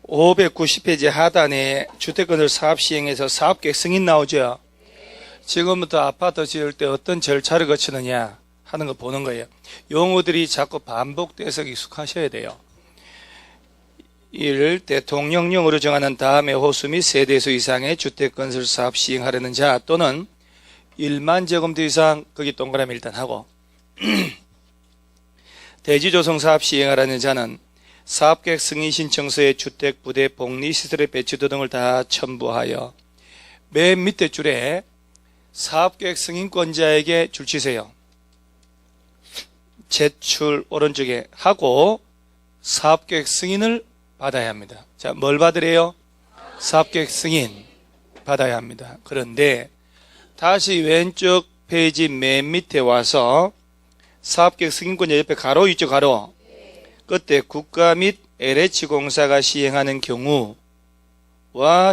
590페이지 하단에 주택건설 사업 시행에서 사업계획 승인 나오죠. 지금부터 아파트 지을 때 어떤 절차를 거치느냐 하는 거 보는 거예요. 용어들이 자꾸 반복돼서 익숙하셔야 돼요. 이를 대통령령으로 정하는 다음에 호수 및 세대수 이상의 주택건설 사업 시행하려는 자 또는 1만 제곱미터 이상 거기 동그라미 일단 하고 대지조성 사업 시행하려는 자는 사업계획 승인 신청서에 주택, 부대, 복리시설의 배치도 등을 다 첨부하여 맨 밑에 줄에 사업계획 승인권자에게 줄 치세요. 제출 오른쪽에 하고 사업계획 승인을 받아야 합니다. 자, 뭘 받으래요? 사업계획 승인 받아야 합니다. 그런데 다시 왼쪽 페이지 맨 밑에 와서 사업계획 승인권자 옆에 가로 있죠, 가로. 그때 국가 및 LH공사가 시행하는 경우와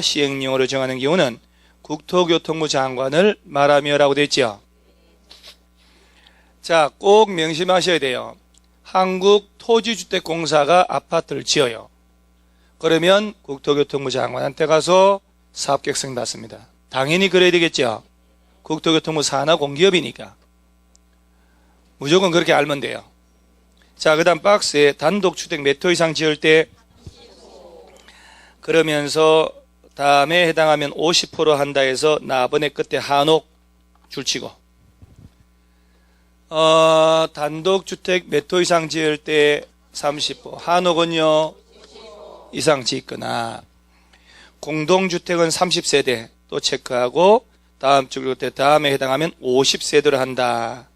시행령으로 정하는 경우는 국토교통부 장관을 말하며 라고 되어 있죠. 자, 꼭 명심하셔야 돼요. 한국토지주택공사가 아파트를 지어요. 그러면 국토교통부 장관한테 가서 사업계획 승인 받습니다. 당연히 그래야 되겠죠. 국토교통부 산하공기업이니까. 무조건 그렇게 알면 돼요. 자, 그 다음 박스에 단독주택 몇 호 이상 지을 때 그러면서 다음에 해당하면 50% 한다 해서 나번에 끝에 한옥 줄치고 단독주택 몇 호 이상 지을 때 30호 한옥은요 이상 짓거나 공동주택은 30세대 또 체크하고 다음 주 다음에 해당하면 50세대로 한다.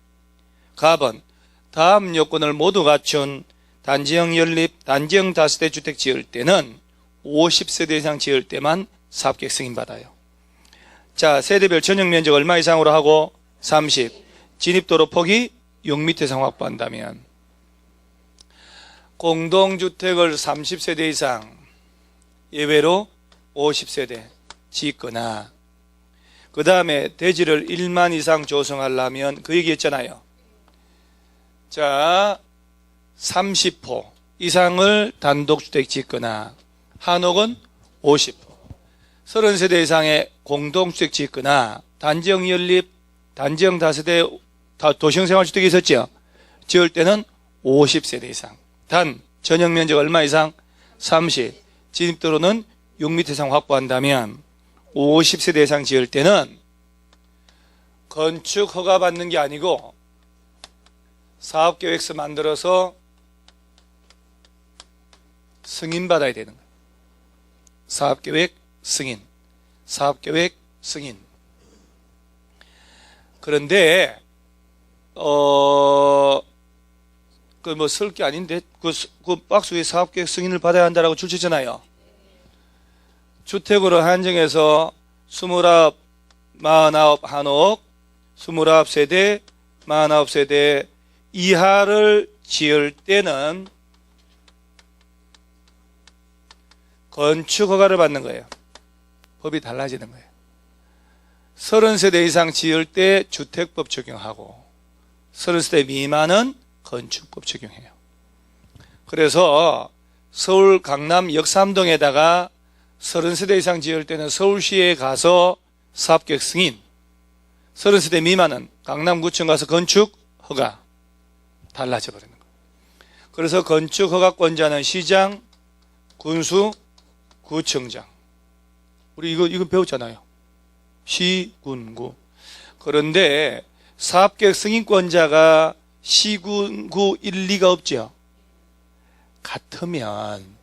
가번 다음 요건을 모두 갖춘 단지형 연립, 단지형 다세대 주택 지을 때는 50세대 이상 지을 때만 사업계획 승인 받아요. 자, 세대별 전용 면적 얼마 이상으로 하고 30, 진입도로 폭이 6m 이상 확보한다면 공동주택을 30세대 이상 예외로 50세대 짓거나 그 다음에 대지를 1만 이상 조성하려면 그 얘기했잖아요. 자, 30호 이상을 단독주택 짓거나 한옥은 50호 30세대 이상의 공동주택 짓거나 단지형 연립, 단지형 다세대 도시형생활주택이 있었죠. 지을 때는 50세대 이상 단 전용면적 얼마 이상? 30 진입도로는 6m 이상 확보한다면 50세대 이상 지을 때는 건축 허가 받는 게 아니고 사업계획서 만들어서 승인받아야 되는 거예요. 사업계획 승인. 사업계획 승인. 그런데 그 뭐 쓸 게 아닌데 그 박스 위에 사업계획 승인을 받아야 한다라고 줄치잖아요. 주택으로 한정해서 29, 49 한옥, 29세대, 49세대 이하를 지을 때는 건축허가를 받는 거예요. 법이 달라지는 거예요. 30세대 이상 지을 때 주택법 적용하고 30세대 미만은 건축법 적용해요. 그래서 서울 강남 역삼동에다가 30세대 이상 지을 때는 서울시에 가서 사업계획 승인, 30세대 미만은 강남구청 가서 건축허가 달라져 버리는 거예요. 그래서 건축허가권자는 시장, 군수, 구청장. 우리 이거 배웠잖아요. 시, 군, 구. 그런데 사업계획 승인권자가 시, 군, 구, 1, 2가 없죠. 같으면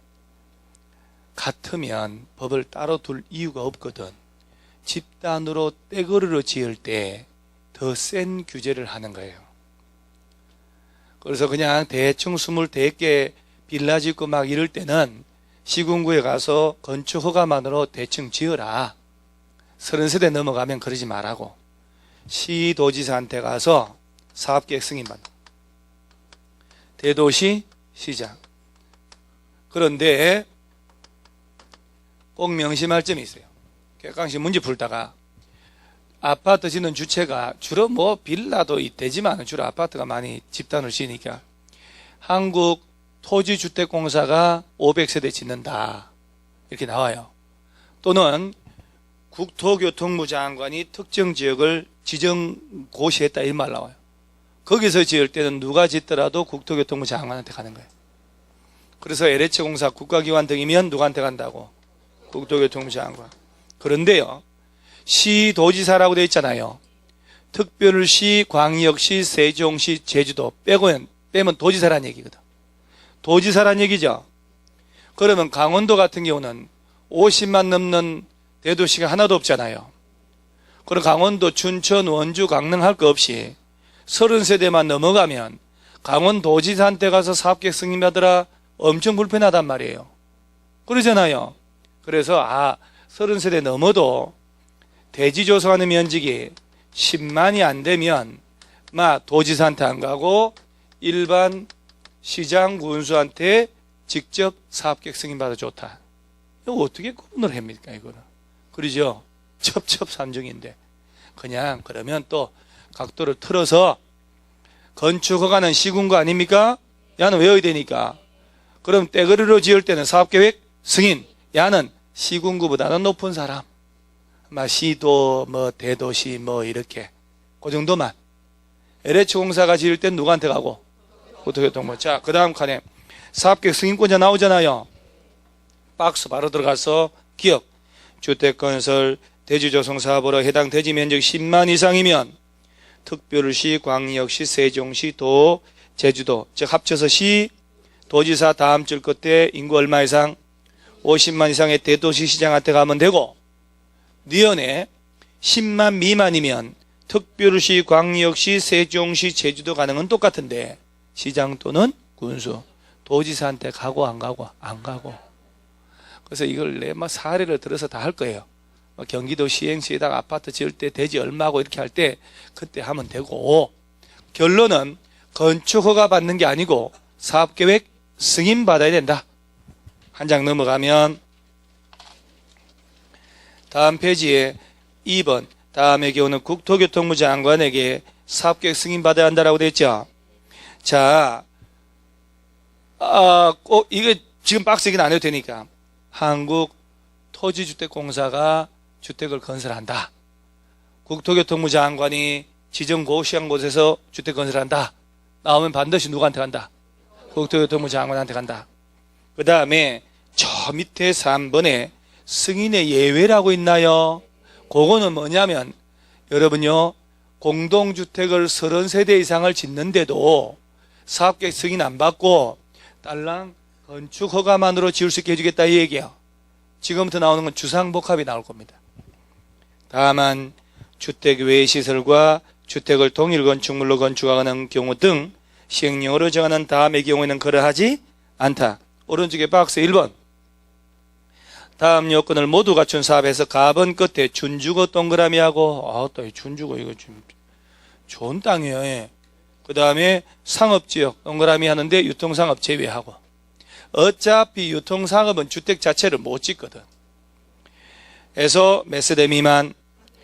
법을 따로 둘 이유가 없거든. 집단으로 떼거리로 지을 때 더 센 규제를 하는 거예요. 그래서 그냥 대충 24개 빌라 짓고 막 이럴 때는 시군구에 가서 건축허가만으로 대충 지어라. 30세대 넘어가면 그러지 말라고. 시도지사한테 가서 사업계획 승인받는. 대도시, 시장. 그런데 꼭 명심할 점이 있어요. 객관식 문제 풀다가 아파트 짓는 주체가 주로 뭐 빌라도 되지만 주로 아파트가 많이 집단으로 지으니까 한국 토지주택공사가 500세대 짓는다. 이렇게 나와요. 또는 국토교통부 장관이 특정 지역을 지정고시했다 이 말 나와요. 거기서 지을 때는 누가 짓더라도 국토교통부 장관한테 가는 거예요. 그래서 LH공사 국가기관 등이면 누구한테 간다고? 국토교통부 장관. 그런데요, 시도지사라고 되어 있잖아요. 특별시, 광역시, 세종시, 제주도 빼면 도지사란 얘기거든. 도지사란 얘기죠. 그러면 강원도 같은 경우는 50만 넘는 대도시가 하나도 없잖아요. 그럼 강원도, 춘천, 원주, 강릉 할 거 없이 30세대만 넘어가면 강원도지사한테 가서 사업계획 승인받으라 엄청 불편하단 말이에요. 그러잖아요. 그래서 30세대 넘어도 대지 조성하는 면적이 10만이 안 되면 도지사한테 안 가고 일반 시장 군수한테 직접 사업계획 승인받아 좋다. 이거 어떻게 구분을 합니까 이거는? 그러죠? 첩첩산중인데 그냥 그러면 또 각도를 틀어서 건축허가는 시군구 아닙니까? 야는 외워야 되니까. 그럼 떼거리로 지을 때는 사업계획 승인, 야는 시군구보다는 높은 사람, 시도 대도시 이렇게 그 정도만. LH공사가 지을 땐 누구한테 가고? 국토교통부. 자, 그 다음 칸에 사업계획 승인권자 나오잖아요. 박스 바로 들어가서 기업, 주택건설, 대지조성사업으로 해당 대지 면적 10만 이상이면 특별시, 광역시, 세종시, 도, 제주도, 즉 합쳐서 시, 도지사 다음 줄 끝에 인구 얼마 이상? 50만 이상의 대도시 시장한테 가면 되고, 니은에 10만 미만이면 특별시, 광역시, 세종시, 제주도 가는 건 똑같은데 시장 또는 군수, 도지사한테 가고 안 가고? 안 가고. 그래서 이걸 내 사례를 들어서 다 할 거예요. 경기도 시행시에다가 아파트 지을 때 대지 얼마고 이렇게 할 때 그때 하면 되고, 결론은 건축허가 받는 게 아니고 사업계획 승인 받아야 된다. 한 장 넘어가면 다음 페이지에 2번 다음의 경우는 국토교통부 장관에게 사업계획 승인 받아야 한다라고 되어 있죠. 자, 이게 지금 박스 얘기는 안 해도 되니까 한국토지주택공사가 주택을 건설한다. 국토교통부 장관이 지정고시한 곳에서 주택 건설한다. 나오면 반드시 누구한테 간다? 국토교통부 장관한테 간다. 그 다음에 저 밑에 3번에 승인의 예외라고 있나요? 그거는 뭐냐면 여러분요, 공동주택을 30세대 이상을 짓는데도 사업계획 승인 안 받고 딸랑 건축허가만으로 지을 수 있게 해주겠다 이 얘기야. 지금부터 나오는 건 주상복합이 나올 겁니다. 다만 주택 외의 시설과 주택을 동일 건축물로 건축하는 경우 등 시행령으로 정하는 다음의 경우에는 그러하지 않다. 오른쪽에 박스 1번. 다음 요건을 모두 갖춘 사업에서 가번 끝에 준주거 동그라미하고 또 이 준주거 이거 좀 좋은 땅이에요. 그 다음에 상업지역 동그라미 하는데 유통상업 제외하고. 어차피 유통상업은 주택 자체를 못 짓거든. 에서 몇 세대 미만?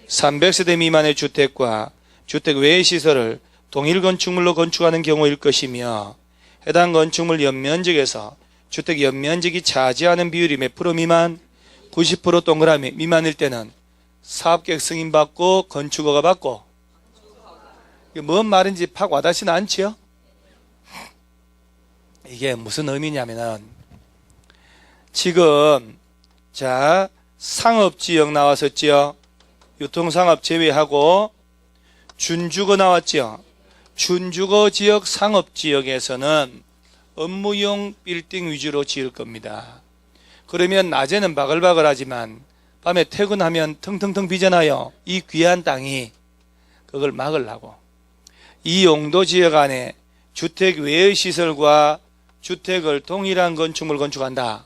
300세대 미만의 주택과 주택 외의 시설을 동일 건축물로 건축하는 경우일 것이며 해당 건축물 연면적에서 주택 연면적이 차지하는 비율이 몇 프로 미만? 90% 동그라미 미만일 때는 사업계획 승인받고 건축허가 받고. 이게 뭔 말인지 팍 와닿지는 않지요? 이게 무슨 의미냐면은 지금 자 상업지역 나왔었지요. 유통상업 제외하고 준주거 나왔죠. 준주거 지역 상업지역에서는 업무용 빌딩 위주로 지을 겁니다. 그러면 낮에는 바글바글하지만 밤에 퇴근하면 텅텅텅 비잖아요. 이 귀한 땅이. 그걸 막으려고 이 용도 지역 안에 주택 외의 시설과 주택을 동일한 건축물 건축한다.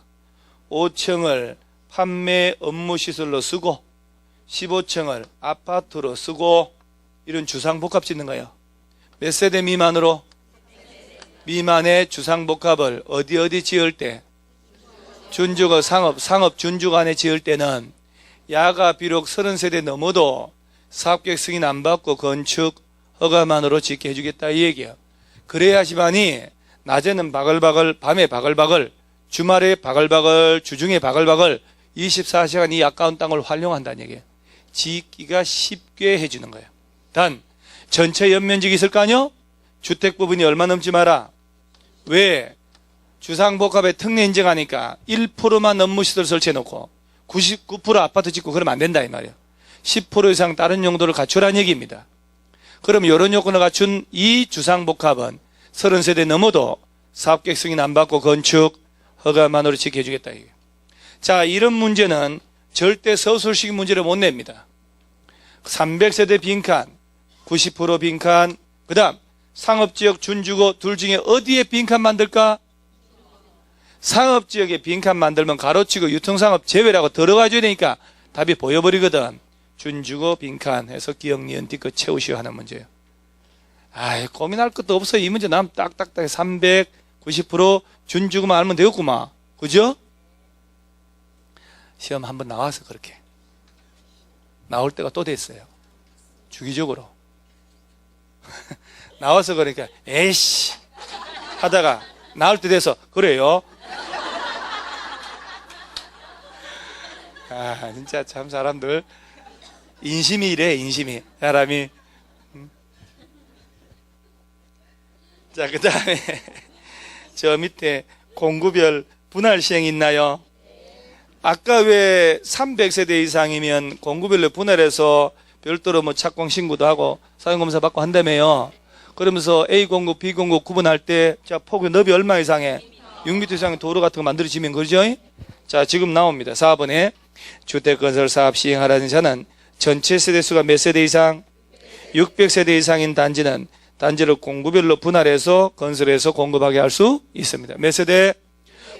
5층을 판매 업무시설로 쓰고 15층을 아파트로 쓰고 이런 주상복합 짓는 거예요. 몇 세대 미만으로? 미만의 주상복합을 어디 지을 때? 준주거 상업 준주거 안에 지을 때는 야가 비록 30세대 넘어도 사업계획 승인 안 받고 건축 허가만으로 짓게 해주겠다 이 얘기예요. 그래야지만이 낮에는 바글바글 밤에 바글바글 주말에 바글바글, 주중에 바글바글 24시간 이 아까운 땅을 활용한다는 얘기예요. 짓기가 쉽게 해주는 거예요. 단 전체 연면적이 있을 거 아니요? 주택 부분이 얼마 넘지 마라. 왜? 주상복합에 특례 인정하니까 1%만 업무시설 설치해놓고 99% 아파트 짓고 그러면 안 된다 이 말이에요. 10% 이상 다른 용도를 갖추라는 얘기입니다. 그럼 이런 요건을 갖춘 이 주상복합은 30세대 넘어도 사업계획 승인 안 받고 건축 허가만으로 지켜주겠다 이게. 자, 이런 문제는 절대 서술식 문제를 못 냅니다. 300세대 빈칸, 90% 빈칸, 그 다음 상업지역 준주거 둘 중에 어디에 빈칸 만들까? 상업지역에 빈칸 만들면 가로치고 유통상업 제외라고 들어가줘야 되니까 답이 보여버리거든. 준주거 빈칸 해서 기억, 니은, 뒤끝 채우시오 하는 문제예요. 아이, 고민할 것도 없어. 이 문제 나면 딱딱딱 300, 90% 준주거만 알면 되겠구만. 그죠? 시험 한번 나와서 그렇게. 나올 때가 또 됐어요. 주기적으로. 나와서 그러니까, 에이씨! 하다가, 나올 때 돼서, 그래요. 아, 진짜 참 사람들. 인심이 이래, 인심이. 사람이. 자, 그 다음에, 저 밑에 공구별 분할 시행 있나요? 아까 왜 300세대 이상이면 공구별로 분할해서 별도로 뭐 착공 신고도 하고 사용검사 받고 한다며요. 그러면서 A 공구, B 공구 구분할 때, 자, 폭의 너비 얼마 이상의 6m 이상의 도로 같은 거 만들어지면 그러죠? 자, 지금 나옵니다. 4번에 주택건설 사업 시행하라는 자는 전체 세대수가 몇 세대 이상? 600세대 이상인 단지는 단지를 공구별로 분할해서 건설해서 공급하게 할 수 있습니다. 몇 세대?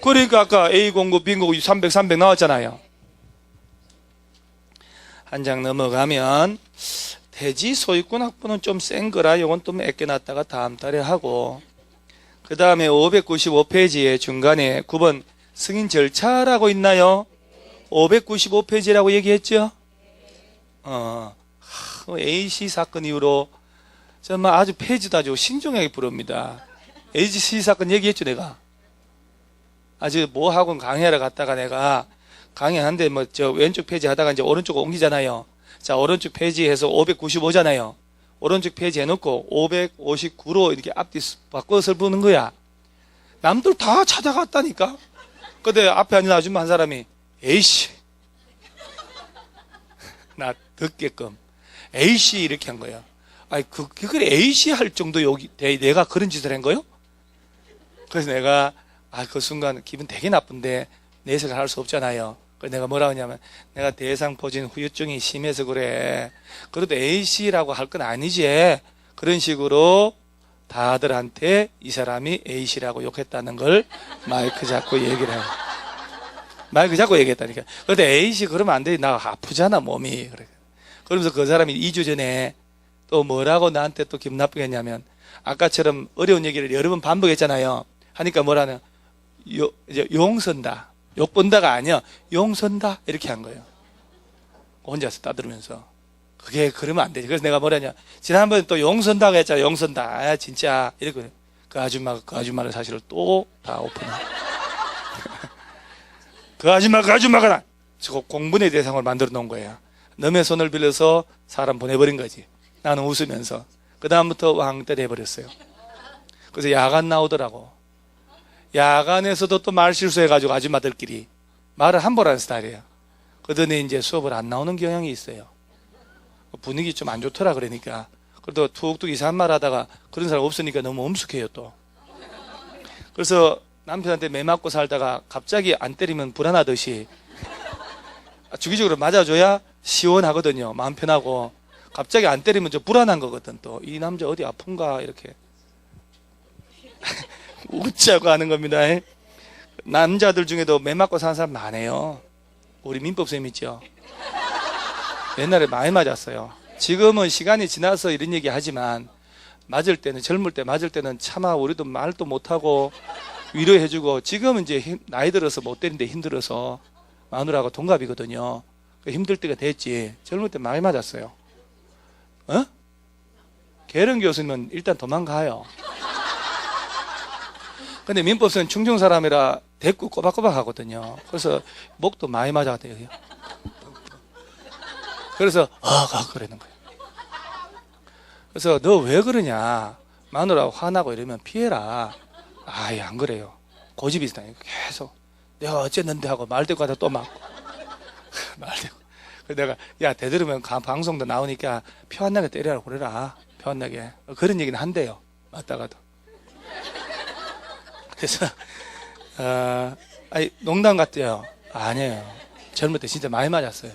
그러니까 아까 A 공구, B 공구 300, 300 나왔잖아요. 한 장 넘어가면 대지 소유권 확보는 좀 센 거라 이건 좀 아껴놨다가 다음 달에 하고, 그 다음에 595페이지에 중간에 9번 승인 절차라고 있나요? 595페이지라고 얘기했죠? AC 사건 이후로 정말 아주 페이지도 아주 신중하게 부릅니다. AC 사건 얘기했죠, 내가. 아주 뭐 학원 강의하러 갔다가 내가 강의하는데 뭐 저 왼쪽 페이지 하다가 이제 오른쪽 옮기잖아요. 자, 오른쪽 페이지 해서 595잖아요. 오른쪽 페이지 해놓고 559로 이렇게 앞뒤 바꿔서 보는 거야. 남들 다 찾아갔다니까? 근데 앞에 앉은 아줌마 한 사람이, 에이씨. 나 듣게끔. 에이씨 이렇게 한 거야. 아니, 그걸 에이씨 할 정도 여기, 내가 그런 짓을 한 거요? 그래서 내가, 그 순간 기분 되게 나쁜데, 내색을 할 수 없잖아요. 그래서 내가 뭐라고 하냐면, 내가 대상포진 후유증이 심해서 그래. 그래도 A씨라고 할 건 아니지. 그런 식으로 다들한테 이 사람이 A씨라고 욕했다는 걸 마이크 잡고 얘기를 해요. 마이크 잡고 얘기했다니까. 그런데 A씨 그러면 안 돼. 나 아프잖아, 몸이. 그래. 그러면서 그 사람이 2주 전에 또 뭐라고 나한테 또 기분 나쁘게 했냐면, 아까처럼 어려운 얘기를 여러 번 반복했잖아요. 하니까 뭐라는, 이제 용선다. 욕 본다가 아니야. 용선다. 이렇게 한 거예요. 혼자서 따들으면서. 그게 그러면 안 되지. 그래서 내가 뭐라냐. 지난번에 또 용선다고 했잖아. 용선다. 아, 진짜. 이렇게. 그 아줌마를 사실은 또 다 오픈해. 그 아줌마가 저 공분의 대상을 만들어 놓은 거예요. 너의 손을 빌려서 사람 보내버린 거지. 나는 웃으면서. 그 다음부터 왕따리 해버렸어요. 그래서 야간 나오더라고. 야간에서도 또 말 실수해가지고 아줌마들끼리 말을 함부로 하는 스타일이에요. 그러더니 이제 수업을 안 나오는 경향이 있어요. 분위기 좀 안 좋더라 그러니까. 그래도 툭툭 이상한 말 하다가 그런 사람 없으니까 너무 엄숙해요 또. 그래서 남편한테 매 맞고 살다가 갑자기 안 때리면 불안하듯이 주기적으로 맞아줘야 시원하거든요. 마음 편하고. 갑자기 안 때리면 좀 불안한 거거든 또. 이 남자 어디 아픈가 이렇게. 웃자고 하는 겁니다. 남자들 중에도 매 맞고 사는 사람 많아요. 우리 민법쌤 있죠? 옛날에 많이 맞았어요. 지금은 시간이 지나서 이런 얘기 하지만 맞을 때는, 젊을 때 맞을 때는 차마 우리도 말도 못하고 위로해주고, 지금은 이제 나이 들어서 못 때리는데 힘들어서 마누라하고 동갑이거든요. 힘들 때가 됐지. 젊을 때 많이 맞았어요. 계령 교수님은 일단 도망가요. 근데 민법은 충청 사람이라 대꾸 꼬박꼬박 하거든요. 그래서 목도 많이 맞아대요. 그래서 그러는 거예요. 그래서 너 왜 그러냐, 마누라하고 화나고 이러면 피해라. 아예 안 그래요. 고집이 있다니까. 계속 내가 어쨌는데 하고 말대꾸 하다 또 맞고 말대꾸. 그래서 내가 야 되도록이면 방송도 나오니까 표 안 나게 때리라고 그래라. 표 안 나게. 그런 얘기는 한대요. 맞다가도. 그래서 아니 농담 같대요. 아니에요. 젊을 때 진짜 많이 맞았어요.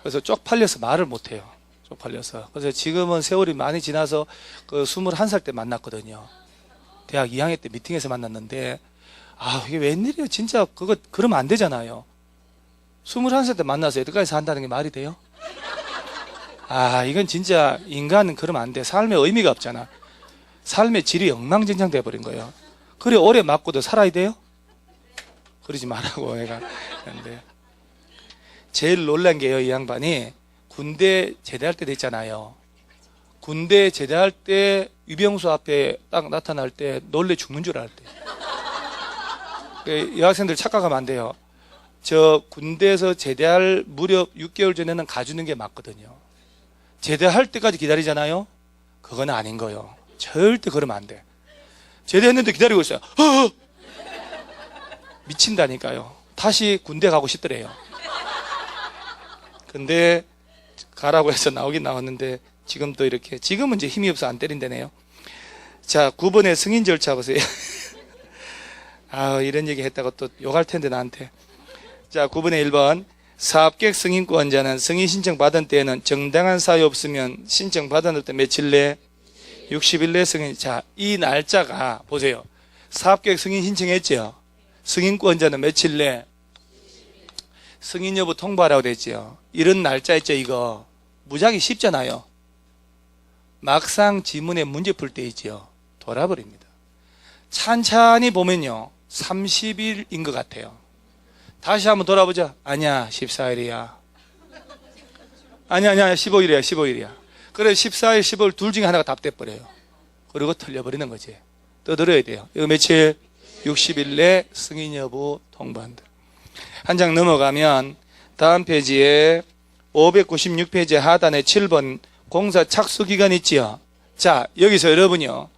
그래서 쪽팔려서 말을 못해요. 쪽팔려서. 그래서 지금은 세월이 많이 지나서 그 21살 때 만났거든요. 대학 2학년 때 미팅에서 만났는데 이게 웬일이에요. 진짜 그거 그러면 안 되잖아요. 21살 때 만나서 여태까지 산다는 게 말이 돼요? 이건 진짜 인간은 그러면 안 돼. 삶의 의미가 없잖아. 삶의 질이 엉망진창 돼버린 거예요. 그래 오래 맞고도 살아야 돼요? 그러지 말라고 내가. 그런데 제일 놀란 게요, 이 양반이 군대 제대할 때 됐잖아요. 군대 제대할 때 유병수 앞에 딱 나타날 때 놀래 죽는 줄 알 때. 여학생들 착각하면 안 돼요. 저 군대에서 제대할 무렵 6개월 전에는 가주는 게 맞거든요. 제대할 때까지 기다리잖아요. 그건 아닌 거예요. 절대 그러면 안 돼. 제대했는데 기다리고 있어요. 미친다니까요. 다시 군대 가고 싶더래요. 근데 가라고 해서 나오긴 나왔는데 지금 또 이렇게, 지금은 이제 힘이 없어 안 때린다네요. 자, 9번의 승인 절차 보세요. 이런 얘기 했다고 또 욕할 텐데 나한테. 자, 9번의 1번. 사업계획 승인권자는 승인 신청 받은 때에는 정당한 사유 없으면 신청 받은 때 며칠 내 60일 내 승인. 자, 이 날짜가 보세요. 사업계획 승인 신청했죠. 승인권자는 며칠 내 승인 여부 통보하라고 됐죠. 이런 날짜 있죠. 이거 무작위 쉽잖아요. 막상 지문에 문제 풀 때 있죠. 돌아버립니다. 찬찬히 보면요 30일인 것 같아요. 다시 한번 돌아보자. 아니야 14일이야. 아니야 15일이야 15일이야. 그래 14일 15일 둘 중에 하나가 답돼버려요. 그리고 틀려버리는 거지. 떠들어야 돼요. 이거 며칠? 60일 내 승인 여부 통보한다. 한 장 넘어가면 다음 페이지에 596페이지 하단에 7번 공사 착수 기간 있지요. 자, 여기서 여러분요,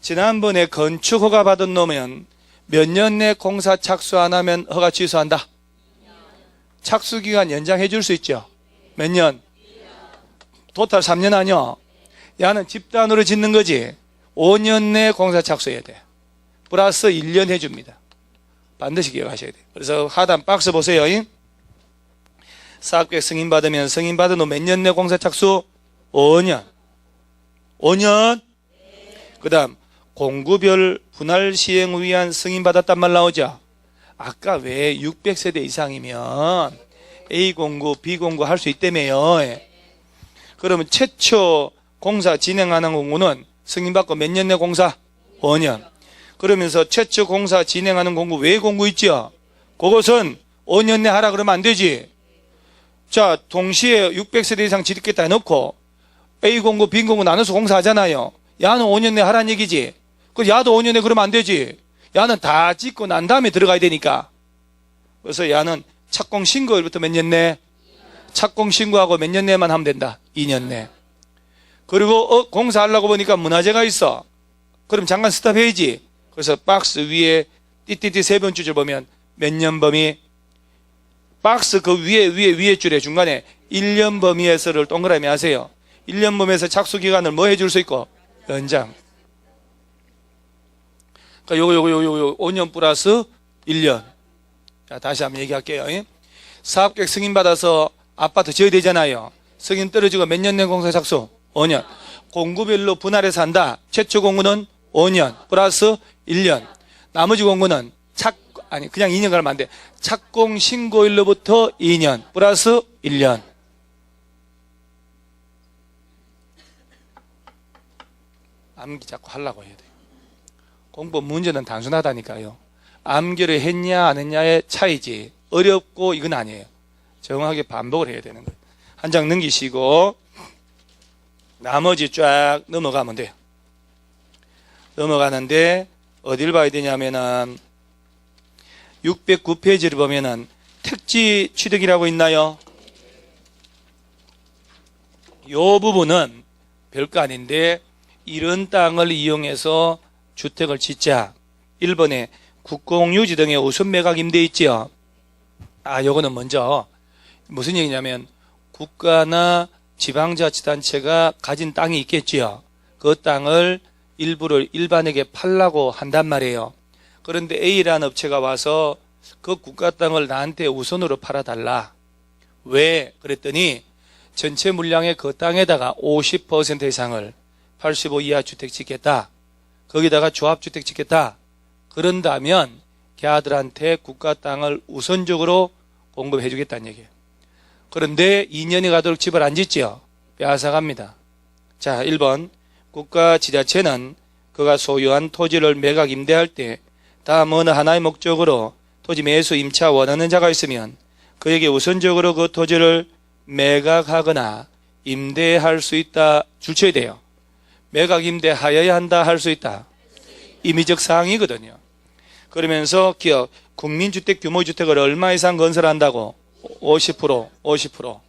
지난번에 건축 허가 받은 놈은 몇 년 내 공사 착수 안 하면 허가 취소한다. 착수 기간 연장해 줄 수 있죠. 몇 년? 토탈 3년 아니요. 야는 집단으로 짓는 거지. 5년 내 공사 착수해야 돼. 플러스 1년 해줍니다. 반드시 기억하셔야 돼요. 그래서 하단 박스 보세요. 사업계획 승인받으면 승인받은 후 몇 년 내 공사 착수? 5년. 5년? 그 다음 공구별 분할 시행을 위한 승인받았단 말 나오죠. 아까 왜 600세대 이상이면 A 공구, B 공구 할 수 있다며요. 그러면 최초 공사 진행하는 공구는 승인받고 몇 년 내 공사? 5년. 그러면서 최초 공사 진행하는 공구 외 공구 있죠. 그것은 5년 내 하라 그러면 안 되지. 자, 동시에 600세대 이상 짓겠다 해놓고 A 공구, B 공구 나눠서 공사하잖아요. 야는 5년 내 하라는 얘기지. 그 야도 5년 내 그러면 안 되지. 야는 다 짓고 난 다음에 들어가야 되니까. 그래서 야는 착공 신고일부터 몇 년 내? 착공 신고하고 몇 년 내만 하면 된다. 2년 내. 그리고 공사하려고 보니까 문화재가 있어. 그럼 잠깐 스탑해야지. 그래서 박스 위에 띠띠띠 3번 줄을 보면 몇 년 범위? 박스 그 위에 줄에 중간에 1년 범위에서를 동그라미 하세요. 1년 범위에서 착수 기간을 뭐 해줄 수 있고? 연장. 그러니까 요거 5년 플러스 1년. 자, 다시 한번 얘기할게요. 사업계획 승인받아서 아파트 지어야 되잖아요. 승인 떨어지고 몇 년 내 공사 착수? 5년. 공구별로 분할해서 한다. 최초 공구는 5년 플러스 1년. 나머지 공구는 그냥 2년 가면 안 돼. 착공 신고일로부터 2년 플러스 1년. 암기 자꾸 하려고 해야 돼요. 공부 문제는 단순하다니까요. 암기를 했냐 안 했냐의 차이지 어렵고 이건 아니에요. 정확하게 반복을 해야 되는 거예요. 한 장 넘기시고 나머지 쫙 넘어가면 돼요. 넘어가는데 어딜 봐야 되냐면은 609페이지를 보면은 택지 취득이라고 있나요? 요 부분은 별거 아닌데 이런 땅을 이용해서 주택을 짓자. 1번에 국공유지 등의 우선 매각 임대 있지요. 요거는 먼저 무슨 얘기냐면 국가나 지방자치단체가 가진 땅이 있겠지요. 그 땅을 일부를 일반에게 팔라고 한단 말이에요. 그런데 A라는 업체가 와서 그 국가 땅을 나한테 우선으로 팔아달라. 왜? 그랬더니 전체 물량의 그 땅에다가 50% 이상을 85 이하 주택 짓겠다. 거기다가 조합주택 짓겠다. 그런다면 걔들한테 국가 땅을 우선적으로 공급해 주겠다는 얘기예요. 그런데 2년이 가도록 집을 안 짓지요. 빼앗아갑니다. 자, 1번 국가 지자체는 그가 소유한 토지를 매각 임대할 때 다음 어느 하나의 목적으로 토지 매수 임차 원하는 자가 있으면 그에게 우선적으로 그 토지를 매각하거나 임대할 수 있다 줄쳐야 돼요. 매각 임대하여야 한다 할 수 있다. 임의적 사항이거든요. 그러면서 기업 국민주택 규모 주택을 얼마 이상 건설한다고? 50%.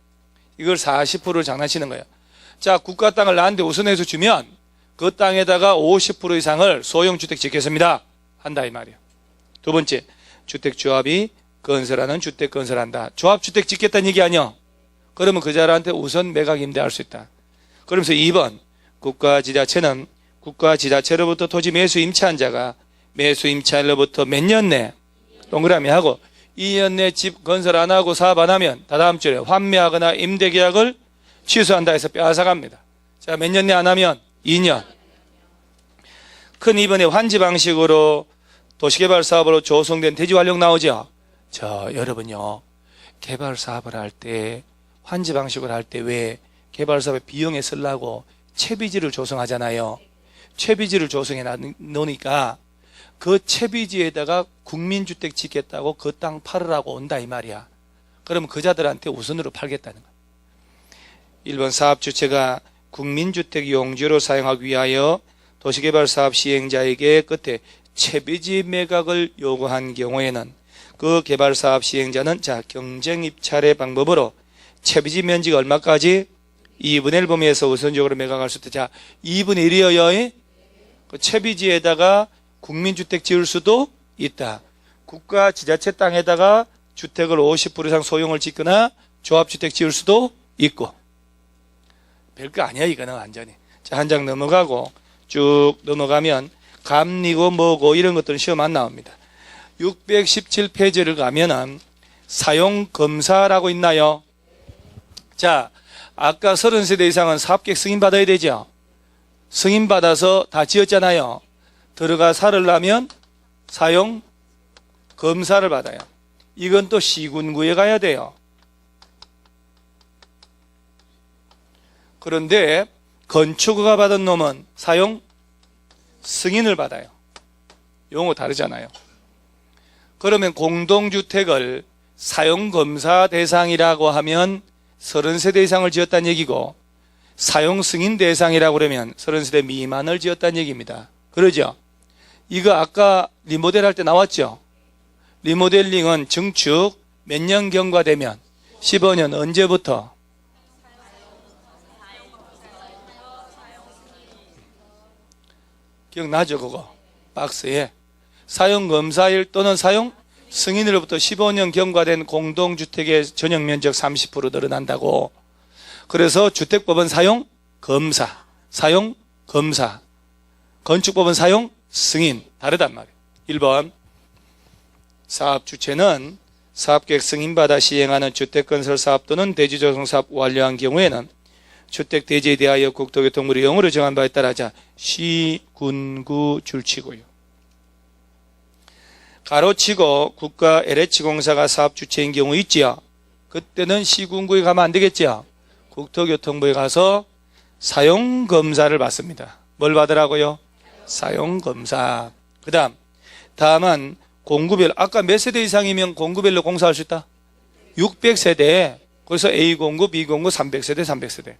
이걸 40%를 장난치는 거예요. 자, 국가 땅을 나한테 우선해서 주면 그 땅에다가 50% 이상을 소형주택 짓겠습니다. 한다 이 말이에요. 두 번째, 주택조합이 건설하는 주택 건설한다. 조합주택 짓겠다는 얘기 아니요. 그러면 그 자한테 우선 매각 임대할 수 있다. 그러면서 2번, 국가지자체는 국가지자체로부터 토지 매수 임차한 자가 매수 임차일로부터 몇 년 내 동그라미 하고 2년 내 집 건설 안 하고 사업 안 하면 다다음 주에 환매하거나 임대계약을 취소한다 해서 빼앗아갑니다. 자, 몇 년 내 안 하면 2년. 큰 2번에 환지 방식으로 도시개발 사업으로 조성된 대지 활용 나오죠. 여러분요, 개발 사업을 할 때 환지 방식으로 할 때 왜 개발 사업의 비용에 쓰려고 채비지를 조성하잖아요. 채비지를 조성해 놓으니까 그 채비지에다가 국민주택 짓겠다고 그 땅 팔으라고 온다 이 말이야. 그러면 그자들한테 우선으로 팔겠다는 거야. 1번 사업주체가 국민주택 용지로 사용하기 위하여 도시개발사업 시행자에게 끝에 채비지 매각을 요구한 경우에는 그 개발사업 시행자는 경쟁입찰의 방법으로 채비지 면적 얼마까지? 2분의 1 범위에서 우선적으로 매각할 수 있다. 2분의 1이어요. 그 채비지에다가 국민주택 지을 수도 있다. 국가 지자체 땅에다가 주택을 50% 이상 소형을 짓거나 조합주택 지을 수도 있고. 별거 아니야 이거는 완전히. 자, 한 장 넘어가고 쭉 넘어가면 감리고 뭐고 이런 것들은 시험 안 나옵니다. 617페이지를 가면은 사용검사라고 있나요? 자, 아까 30세대 이상은 사업계획 승인받아야 되죠. 승인받아서 다 지었잖아요. 들어가 살으려면 사용검사를 받아요. 이건 또 시군구에 가야 돼요. 그런데 건축허가 받은 놈은 사용 승인을 받아요. 용어 다르잖아요. 그러면 공동주택을 사용검사 대상이라고 하면 30세대 이상을 지었다는 얘기고 사용승인 대상이라고 그러면 30세대 미만을 지었다는 얘기입니다. 그러죠? 이거 아까 리모델 할 때 나왔죠? 리모델링은 증축 몇 년 경과되면 15년 언제부터? 기억나죠 그거? 박스에 사용검사일 또는 사용 승인으로부터 15년 경과된 공동주택의 전용면적 30% 늘어난다고. 그래서 주택법은 사용검사, 사용검사, 건축법은 사용승인 다르단 말이에요. 1번 사업주체는 사업계획 승인받아 시행하는 주택건설사업 또는 대지조성사업 완료한 경우에는 주택대지에 대하여 국토교통부의 용어로 정한 바에 따라 시군구 줄치고요. 가로치고 국가 LH공사가 사업주체인 경우 있지요. 그때는 시군구에 가면 안 되겠죠. 국토교통부에 가서 사용검사를 받습니다. 뭘 받으라고요? 사용검사. 그 다음은 공구별. 아까 몇 세대 이상이면 공구별로 공사할 수 있다? 600세대. 그래서 A공구, B공구, 300세대, 300세대.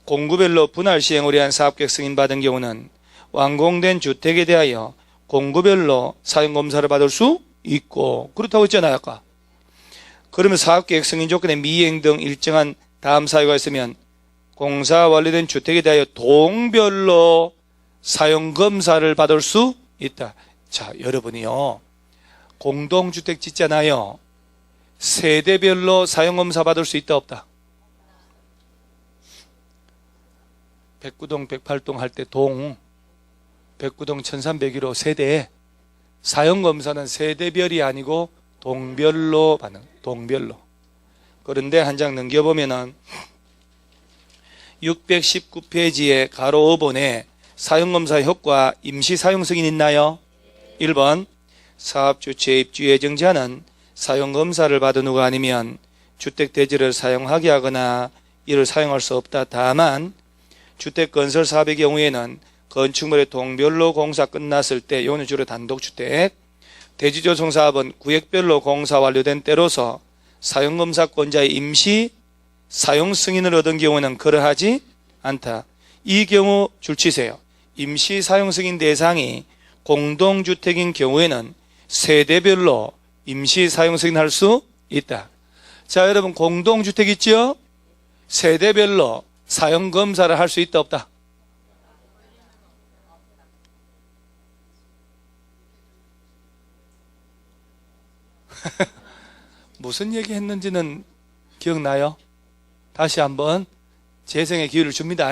공구별로 분할 시행을 위한 사업계획 승인받은 경우는 완공된 주택에 대하여 공구별로 사용검사를 받을 수 있고 그렇다고 했잖아요 아까. 그러면 사업계획 승인 조건의 미이행 등 일정한 다음 사유가 있으면 공사 완료된 주택에 대하여 동별로 사용검사를 받을 수 있다. 자, 여러분이요 공동주택 짓잖아요. 세대별로 사용검사 받을 수 있다 없다? 109동 108동 할 때 동 109동 1301호 세대 사용검사는 세대별이 아니고 동별로 받는 동별로. 그런데 한 장 넘겨보면은 619페이지에 가로 5번에 사용검사 효과 임시 사용 승인 있나요? 1번 사업주체 입주 예정자는 사용검사를 받은 후가 아니면 주택대지를 사용하게 하거나 이를 사용할 수 없다. 다만 주택건설 사업의 경우에는 건축물의 동별로 공사 끝났을 때, 이거는 주로 단독주택, 대지조성사업은 구역별로 공사 완료된 때로서 사용검사권자의 임시 사용 승인을 얻은 경우는 그러하지 않다. 이 경우 줄치세요. 임시 사용 승인 대상이 공동주택인 경우에는 세대별로 임시 사용 승인할 수 있다. 자, 여러분 공동주택 있죠? 세대별로 사용검사를 할 수 있다 없다? 무슨 얘기 했는지는 기억나요? 다시 한번 재생의 기회를 줍니다.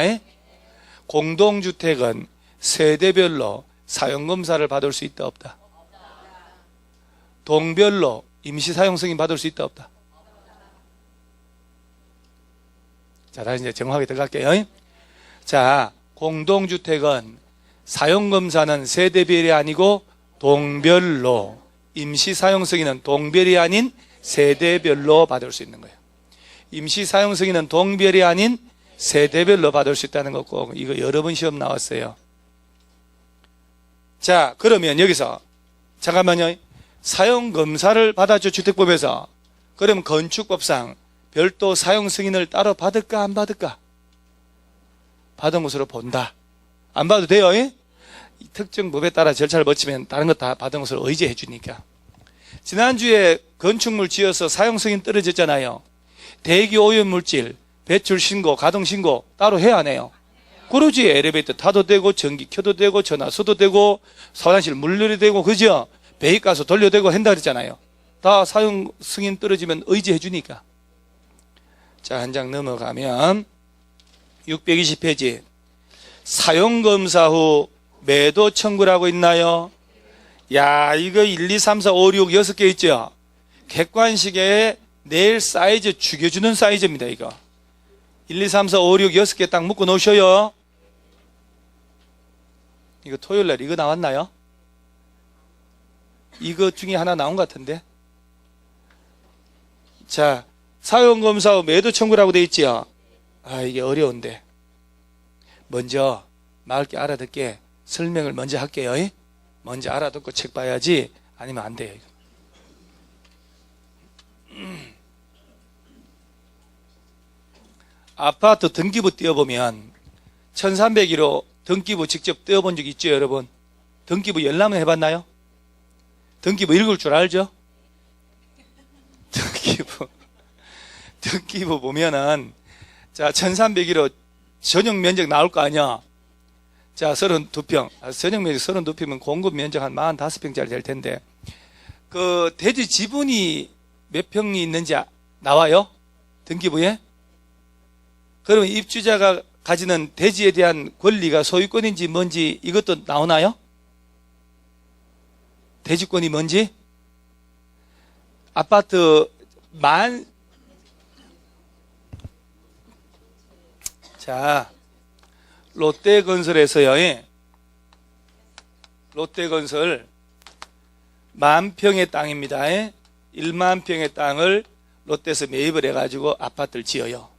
공동주택은 세대별로 사용검사를 받을 수 있다 없다? 동별로 임시사용 승인 받을 수 있다 없다? 자, 다시 이제 정확하게 들어갈게요. 자, 공동주택은 사용검사는 세대별이 아니고 동별로, 임시사용 승인은 동별이 아닌 세대별로 받을 수 있는 거예요. 임시사용 승인은 동별이 아닌 세대별로 받을 수 있다는 거 꼭 이거 여러 번 시험 나왔어요. 자, 그러면 여기서 잠깐만요. 사용검사를 받았죠, 주택법에서. 그럼 건축법상 별도 사용 승인을 따로 받을까 안 받을까? 받은 것으로 본다. 안 봐도 돼요. 특정 법에 따라 절차를 거치면 다른 것 다 받은 것으로 의지해 주니까. 지난주에 건축물 지어서 사용 승인 떨어졌잖아요. 대기 오염 물질, 배출 신고, 가동 신고 따로 해야 하네요. 그러지. 엘리베이터 타도 되고, 전기 켜도 되고, 전화 써도 되고, 화장실 물 넣어도 되고, 그죠? 배기가스 돌려도 되고 한다 그랬잖아요. 다 사용 승인 떨어지면 의지해 주니까. 자, 한 장 넘어가면 620페이지 사용검사 후 매도 청구를 하고 있나요? 야, 이거 1, 2, 3, 4, 5, 6, 6개 있죠? 객관식에 내일 사이즈 죽여주는 사이즈입니다, 이거. 1, 2, 3, 4, 5, 6, 6개 딱 묶어 놓으셔요. 이거 토요일 날 이거 나왔나요? 이거 중에 하나 나온 것 같은데. 자, 사용검사 후 매도 청구라고 돼 있지요. 아, 이게 어려운데. 먼저 맑게 알아듣게 설명을 먼저 할게요. 먼저 알아듣고 책 봐야지 아니면 안 돼요. 아파트 등기부 띄워보면 1301호 등기부 직접 띄워본 적 있죠, 여러분? 등기부 열람은 해봤나요? 등기부 읽을 줄 알죠? 등기부 보면은, 자, 1301호 전용 면적 나올 거 아니야? 자, 32평. 전용 면적 32평이면 공급 면적 한 45평짜리 될 텐데, 그, 대지 지분이 몇 평이 있는지 나와요? 등기부에? 그러면 입주자가 가지는 대지에 대한 권리가 소유권인지 뭔지 이것도 나오나요? 대지권이 뭔지? 아파트 자, 롯데건설에서요, 롯데건설 10,000평의 땅입니다. 1만 평의 땅을 롯데에서 매입을 해가지고 아파트를 지어요.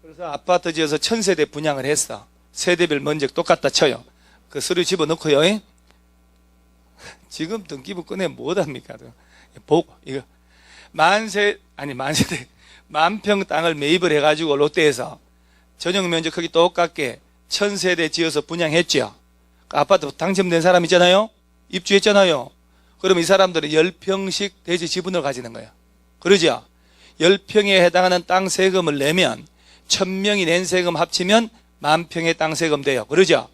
그래서 아파트 지어서 1000세대 분양을 했어. 세대별 면적 똑같다 쳐요. 그 서류 집어넣고요. 지금 등기부 꺼내 못합니까? 이거 만세대 10,000평 땅을 매입을 해가지고 롯데에서 전용 면적 크기 똑같게 1000세대 지어서 분양했죠. 그 아파트 당첨된 사람 있잖아요. 입주했잖아요. 그럼 이 사람들은 10평씩 대지 지분을 가지는 거예요. 그러죠? 10평에 해당하는 땅 세금을 내면 1000명이 낸 세금 합치면 10,000평의 땅 세금 돼요. 그러죠?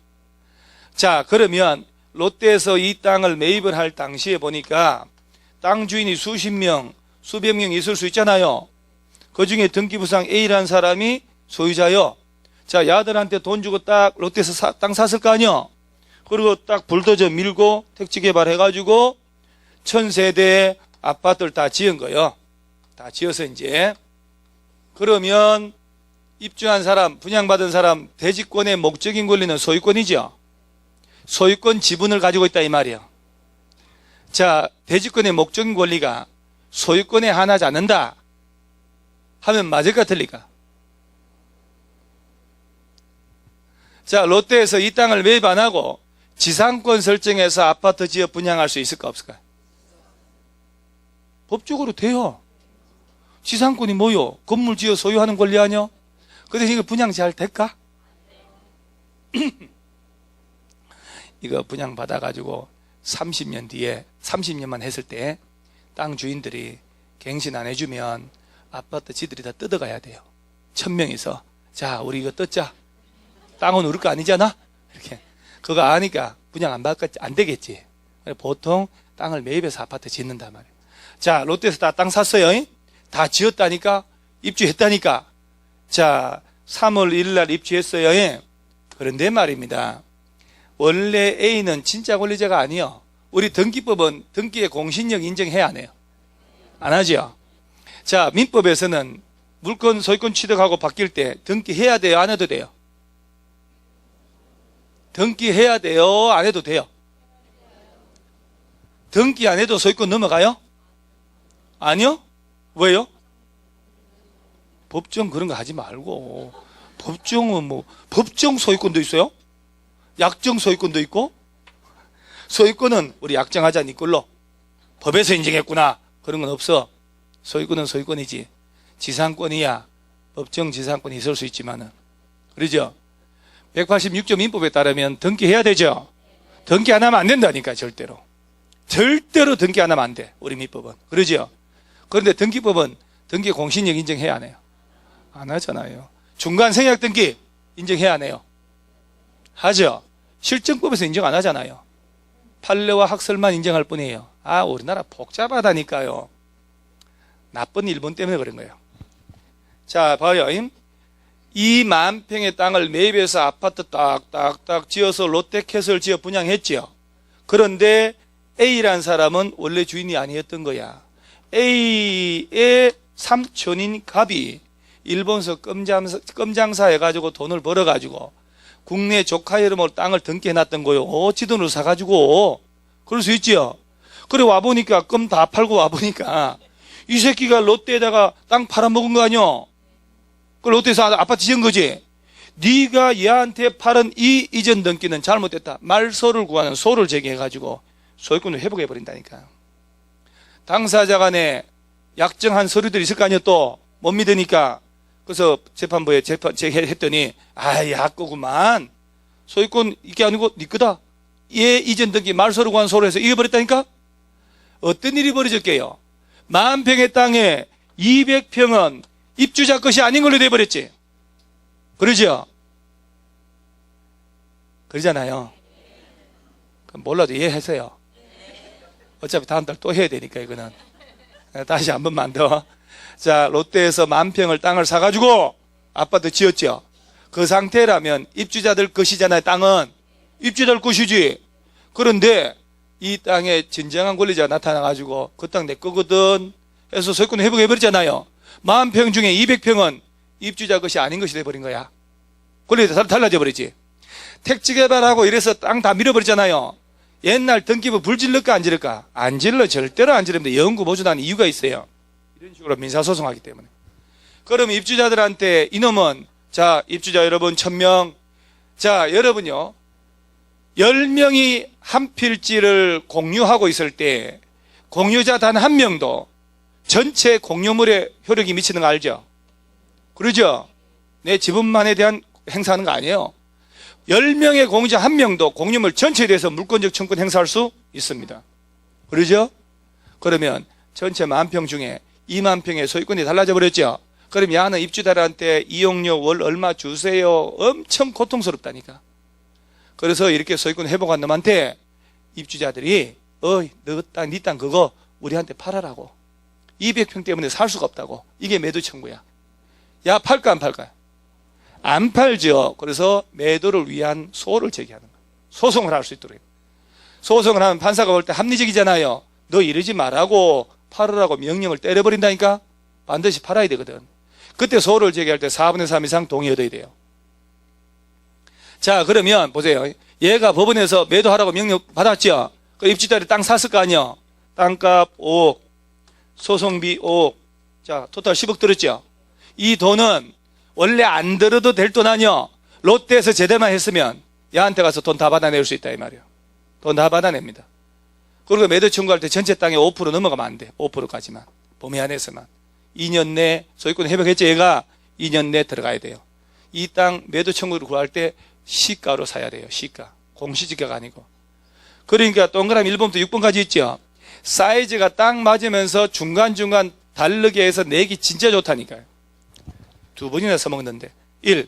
자, 그러면 롯데에서 이 땅을 매입을 할 당시에 보니까 땅 주인이 수십 명, 수백 명 있을 수 있잖아요. 그 중에 등기부상 A라는 사람이 소유자요. 자, 야들한테 돈 주고 딱 롯데에서 땅 샀을 거 아니요. 그리고 딱 불도저 밀고 택지 개발해가지고 1000세대 아파트를 다 지은 거예요. 다 지어서 이제. 그러면 입주한 사람, 분양받은 사람, 대지권의 목적인 권리는 소유권이죠. 소유권 지분을 가지고 있다 이 말이에요. 자, 대지권의 목적인 권리가 소유권에 한하지 않는다 하면 맞을까 틀릴까? 자, 롯데에서 이 땅을 매입 안 하고 지상권 설정해서 아파트 지어 분양할 수 있을까 없을까? 법적으로 돼요. 지상권이 뭐요? 건물 지어 소유하는 권리 아니요? 근데 이거 분양 잘 될까? 이거 분양 받아가지고 30년 뒤에 30년만 했을 때 땅 주인들이 갱신 안 해주면 아파트 지들이 다 뜯어가야 돼요. 1000명이서 자, 우리 이거 뜯자. 땅은 우리 거 아니잖아? 이렇게. 그거 아니까 분양 안 되겠지. 보통 땅을 매입해서 아파트 짓는단 말이에요. 자, 롯데에서 다 땅 샀어요. 다 지었다니까? 입주했다니까? 자, 3월 1일 날 입주했어요. 그런데 말입니다. 원래 A는 진짜 권리자가 아니요. 우리 등기법은 등기의 공신력 인정해야 안 해요. 안 하죠? 자, 민법에서는 물건, 소유권 취득하고 바뀔 때 등기해야 돼요? 안 해도 돼요? 등기해야 돼요? 안 해도 돼요? 등기 안 해도 소유권 넘어가요? 아니요? 왜요? 법정 그런 거 하지 말고. 법정은 뭐, 법정 소유권도 있어요? 약정 소유권도 있고? 소유권은 우리 약정하자 니 걸로. 법에서 인정했구나. 그런 건 없어. 소유권은 소유권이지. 지상권이야. 법정 지상권이 있을 수 있지만은. 그러죠? 186조 민법에 따르면 등기해야 되죠? 등기 안 하면 안 된다니까, 절대로. 절대로 등기 안 하면 안 돼. 우리 민법은. 그러죠? 그런데 등기법은 등기 공신력 인정해야 안 해요. 안 하잖아요. 중간 생략 등기 인정해야 안 해요. 하죠? 실정법에서 인정 안 하잖아요. 판례와 학설만 인정할 뿐이에요. 아, 우리나라 복잡하다니까요. 나쁜 일본 때문에 그런 거예요. 자, 봐요. 20,000평의 땅을 매입해서 아파트 딱딱딱 지어서 롯데캐슬 지어 분양했죠. 그런데 A라는 사람은 원래 주인이 아니었던 거야. A의 삼촌인 갑이 일본서 껌장사 해가지고 돈을 벌어가지고 국내 조카 이름으로 땅을 등기해놨던 거요. 지돈을 사가지고. 그럴 수 있지요. 그래 와보니까 껌 다 팔고 와보니까 이 새끼가 롯데에다가 땅 팔아먹은 거 아니요. 그 롯데에서 아파트 지은 거지. 네가 얘한테 팔은 이 이전 등기는 잘못됐다. 말소를 구하는 소를 제기해가지고 소유권을 회복해버린다니까. 당사자 간에 약정한 서류들이 있을 거 아니요. 또 못 믿으니까. 그래서 재판부에 제기했더니 야 거구만. 소유권 이게 아니고 네 거다. 얘 이전 등기 말소를 구한 소로 해서 이겨버렸다니까. 어떤 일이 벌어졌게요? 10,000평의 땅에 200평은 입주자 것이 아닌 걸로 돼버렸지. 그러죠? 그러잖아요. 그럼 몰라도 이해하세요. 어차피 다음 달 또 해야 되니까 이거는. 다시 한 번만 더. 자, 롯데에서 10,000평을 땅을 사가지고 아파트 지었죠. 그 상태라면 입주자들 것이잖아요. 땅은 입주자들 것이지. 그런데 이 땅에 진정한 권리자가 나타나가지고 그 땅 내 거거든 해서 소유권 회복해버렸잖아요. 10,000평 중에 200평은 입주자 것이 아닌 것이 돼버린 거야. 권리가 달라져 버리지. 택지 개발하고 이래서 땅 다 밀어버렸잖아요. 옛날 등기부 불 질를까 안 질를까? 안 질러. 절대로 안 지릅니다. 영구 보존하는 이유가 있어요. 이런 식으로 민사소송하기 때문에. 그럼 입주자들한테 이놈은 자, 입주자 여러분 1,000명. 자, 여러분요. 10명이 한 필지를 공유하고 있을 때 공유자 단 한 명도 전체 공유물에 효력이 미치는 거 알죠? 그러죠? 내 지분만에 대한 행사하는 거 아니에요. 10명의 공유자 한 명도 공유물 전체에 대해서 물권적 청구권 행사할 수 있습니다. 그러죠? 그러면 전체 10,000평 중에 20,000평의 소유권이 달라져 버렸죠? 그럼 야는 입주자들한테 이용료 월 얼마 주세요. 엄청 고통스럽다니까. 그래서 이렇게 소유권 회복한 놈한테 입주자들이 네 땅 그거 우리한테 팔아라고. 200평 때문에 살 수가 없다고. 이게 매도 청구야. 야, 팔까 안 팔까? 안 팔죠. 그래서 매도를 위한 소를 제기하는 거야. 소송을 할 수 있도록. 소송을 하면 판사가 볼 때 합리적이잖아요. 너 이러지 말라고 팔으라고 명령을 때려버린다니까. 반드시 팔아야 되거든. 그때 소를 제기할 때 4분의 3 이상 동의 얻어야 돼요. 자, 그러면 보세요. 얘가 법원에서 매도하라고 명령 받았죠. 그 입주자들이 땅 샀을 거 아니야. 땅값 5억, 소송비 5억. 자, 토탈 10억 들었죠. 이 돈은 원래 안 들어도 될 돈 아니야. 롯데에서 제대만 했으면 얘한테 가서 돈 다 받아낼 수 있다 이 말이에요. 돈 다 받아냅니다. 그리고 매도 청구할 때 전체 땅에 5% 넘어가면 안 돼. 5%까지만. 범위 안에서만. 2년 내 소유권 회복했죠. 얘가 2년 내 들어가야 돼요. 이 땅 매도 청구를 구할 때 시가로 사야 돼요. 시가. 공시지가가 아니고. 그러니까 동그라미 1번부터 6번까지 있죠. 사이즈가 딱 맞으면서 중간중간 다르게 해서 내기 진짜 좋다니까요. 2번이나 써먹는데. 1.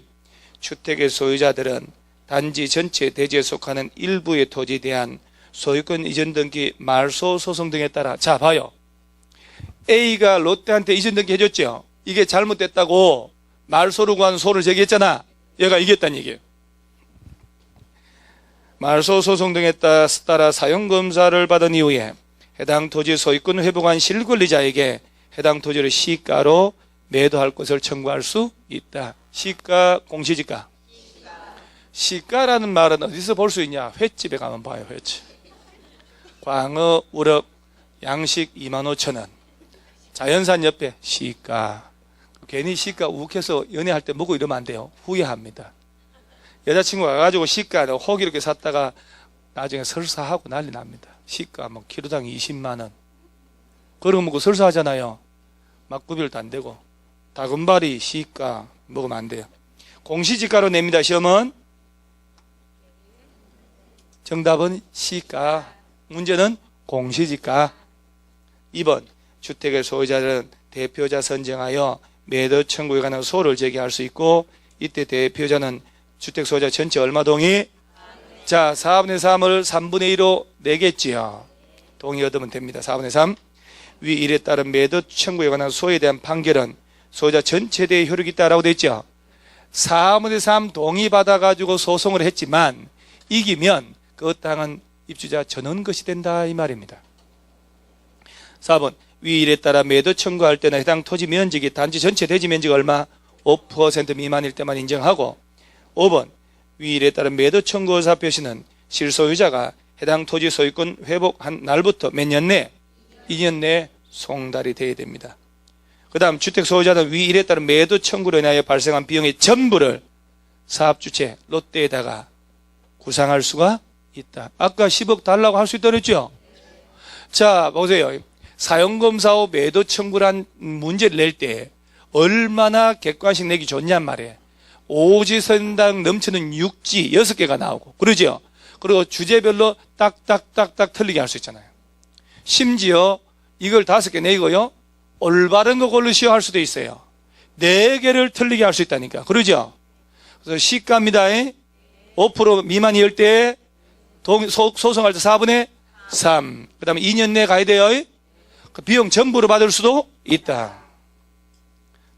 주택의 소유자들은 단지 전체 대지에 속하는 일부의 토지에 대한 소유권 이전 등기, 말소 소송 등에 따라. 자, 봐요. A가 롯데한테 이전 등기 해줬죠. 이게 잘못됐다고 말소를 구한 소를 제기했잖아. 얘가 이겼다는 얘기예요. 말소 소송 등에 따라 사용검사를 받은 이후에 해당 토지 소유권 회복한 실권리자에게 해당 토지를 시가로 매도할 것을 청구할 수 있다. 시가, 공시지가. 시가라는 말은 어디서 볼 수 있냐? 횟집에 가면 봐요. 횟집. 광어, 우럭, 양식 25,000원. 자연산 옆에 시가. 괜히 시가 욱해서 연애할 때 먹고 이러면 안 돼요. 후회합니다. 여자친구가 가가지고 시가 호기 이렇게 샀다가 나중에 설사하고 난리 납니다. 시가 뭐 키로당 20만 원. 그러고 먹고 설사하잖아요. 막 구별도 안 되고. 다금바리 시가 먹으면 안 돼요. 공시지가로 냅니다. 시험은. 정답은 시가. 문제는 공시지가. 2번. 주택의 소유자들은 대표자 선정하여 매도 청구에 관한 소를 제기할 수 있고 이때 대표자는 주택 소유자 전체 얼마 동의? 자, 4분의 3을 3분의 1로 내겠지요. 동의 얻으면 됩니다. 4분의 3. 위 일에 따른 매도 청구에 관한 소에 대한 판결은 소유자 전체에 대해 효력이 있다라고 되어 있죠. 4분의 3 동의 받아가지고 소송을 했지만 이기면 그 땅은 입주자 전원 것이 된다 이 말입니다. 4번. 위 일에 따라 매도 청구할 때는 해당 토지 면적이 단지 전체 대지 면적 얼마? 5% 미만일 때만 인정하고 5번. 위 일에 따른 매도 청구 의사 표시는 실소유자가 해당 토지 소유권 회복한 날부터 몇 년 내? 2년 내에 송달이 돼야 됩니다. 그 다음 주택 소유자는 위 일에 따른 매도 청구로 인하여 발생한 비용의 전부를 사업주체 롯데에다가 구상할 수가 있다. 아까 10억 달라고 할 수 있다고 했죠? 자, 보세요. 사용검사 후 매도 청구란 문제를 낼 때 얼마나 객관식 내기 좋냔 말이에요. 오지선당 넘치는 육지 6개가 나오고 그러죠. 그리고 주제별로 딱딱딱딱 틀리게 할 수 있잖아요. 심지어 이걸 5개 내고요. 올바른 거 고르시오 할 수도 있어요. 4개를 틀리게 할 수 있다니까. 그러죠. 그래서 시가입니다. 5% 미만이일 때 소송할 때 4분의 3. 그 다음에 2년 내에 가야 돼요. 그 비용 전부로 받을 수도 있다.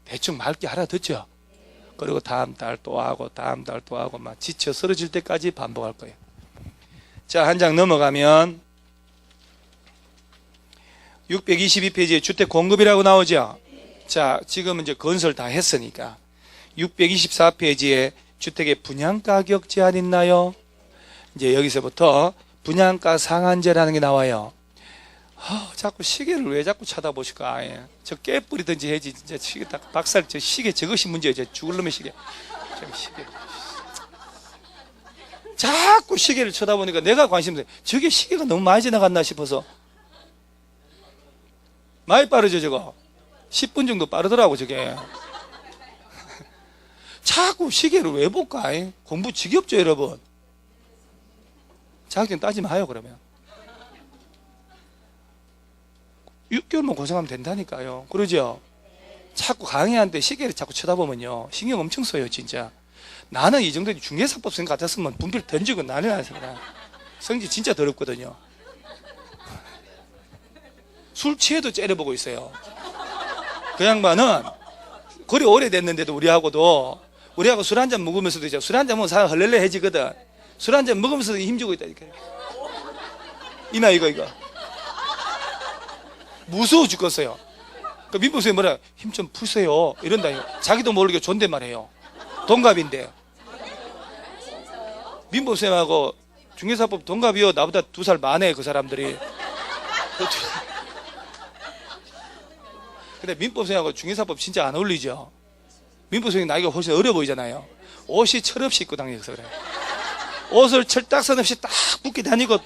대충 맑게 알아듣죠. 그리고 다음 달 또 하고 다음 달 또 하고 막 지쳐 쓰러질 때까지 반복할 거예요. 자, 한 장 넘어가면 622페이지에 주택 공급이라고 나오죠. 자, 지금 이제 건설 다 했으니까 624페이지에 주택의 분양가격 제한 있나요? 이제 여기서부터 분양가 상한제라는 게 나와요. 자꾸 시계를 왜 자꾸 쳐다보실까? 저 깨뿌리든지 해지. 진짜 시계 딱 박살, 저 시계 저것이 문제예요. 죽을 놈의 시계. 시계. 자꾸 시계를 쳐다보니까 내가 관심돼. 저게 시계가 너무 많이 지나갔나 싶어서. 많이 빠르죠, 저거? 10분 정도 빠르더라고, 저게. 자꾸 시계를 왜 볼까? 공부 지겹죠, 여러분? 자격증 따지 마요, 그러면. 6개월만 고생하면 된다니까요. 그러죠? 자꾸 강의하는데 시계를 자꾸 쳐다보면요. 신경 엄청 써요, 진짜. 나는 이 정도 중개사법생 같았으면 분필 던지고 난리 났습니다. 성질 진짜 더럽거든요. 술 취해도 째려보고 있어요. 그 양반은 거리 오래됐는데도 우리하고 술 한잔 먹으면서도 이제 술 한잔 먹으면 사람 헐렐레해지거든. 술 한잔 먹으면서도 힘주고 있다니까. 이나 이거 무서워 죽겠어요. 그 민법선생님 뭐라 힘 좀 푸세요 이런다. 자기도 모르게 존댓말해요. 동갑인데. 민법선생님하고 중개사법 동갑이요. 나보다 2살 많네 그 사람들이. 근데 민법선생님하고 중개사법 진짜 안 어울리죠. 민법선생님 나이가 훨씬 어려 보이잖아요. 옷이 철없이 입고 다니셔서 그래요. 옷을 철딱선 없이 딱 붙게 다니고